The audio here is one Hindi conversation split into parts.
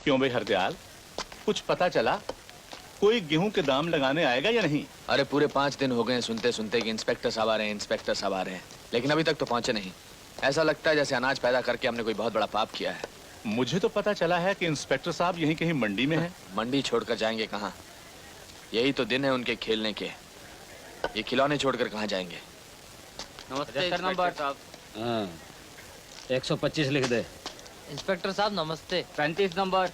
क्यों भाई हरदयाल, कुछ पता चला? कोई गेहूं के दाम लगाने आएगा या नहीं? अरे पूरे 5 दिन हो गए सुनते सुनते कि इंस्पेक्टर साहब आ रहे हैं, इंस्पेक्टर साहब आ रहे हैं, लेकिन अभी तक तो पहुंचे नहीं। ऐसा लगता है जैसे अनाज पैदा करके हमने कोई बहुत बड़ा पाप किया है। मुझे तो पता चला है कि इंस्पेक्टर साहब यहीं कहीं मंडी में हैं। मंडी छोड़कर जाएंगे कहाँ? यही तो दिन है उनके खेलने के। ये खिलौने छोड़कर कहाँ जाएंगे? नमस्ते नंबर साहब। हाँ, 125 लिख दे। इंस्पेक्टर साहब नमस्ते। 35 नंबर।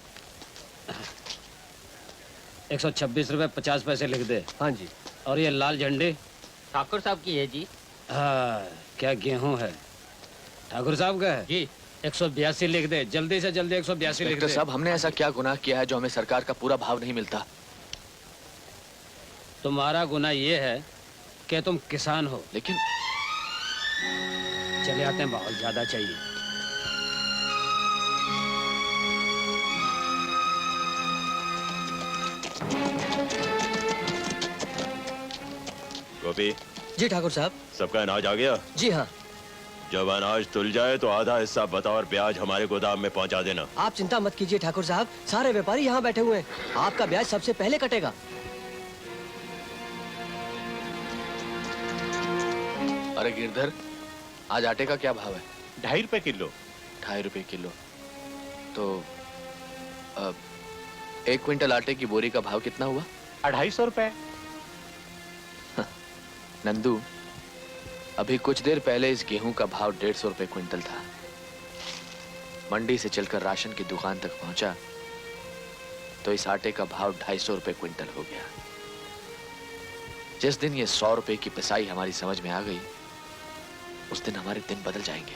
126 रुपए 50 पैसे लिख दे। हाँ जी। और ये लाल झंडी? ठाकुर साहब की है जी। हाँ, क्या गेहूं है? ठाकुर साहब का है जी। 182 लिख दे, जल्दी से जल्दी 182 लिख इंस्पेक्टर दे। साहब, हमने ऐसा क्या गुनाह किया है जो हमें सरकार का पूरा भाव नहीं मिलता? तुम्हारा गुनाह ये है कि तुम किसान हो। लेकिन चले आते हैं, बहुत ज्यादा चाहिए। गोपी जी ठाकुर साहब। सबका अनाज आ गया? जी हाँ। जब अनाज तुल जाए तो आधा हिस्सा बतौर ब्याज हमारे गोदाम में पहुंचा देना। आप चिंता मत कीजिए ठाकुर साहब, सारे व्यापारी यहाँ बैठे हुए हैं, आपका ब्याज सबसे पहले कटेगा। अरे गिरधर, आज आटे का क्या भाव है? 2.5 रुपए किलो। 2.5 रुपए किलो। तो 1 क्विंटल आटे की बोरी का भाव कितना हुआ? 250 रुपए। नंदू, अभी कुछ देर पहले इस गेहूं का भाव 150 रुपए क्विंटल था। मंडी से चलकर राशन की दुकान तक पहुंचा तो इस आटे का भाव 250 रुपए क्विंटल हो गया। जिस दिन ये 100 रुपए की पिसाई हमारी समझ में आ गई, उस दिन हमारे दिन बदल जाएंगे।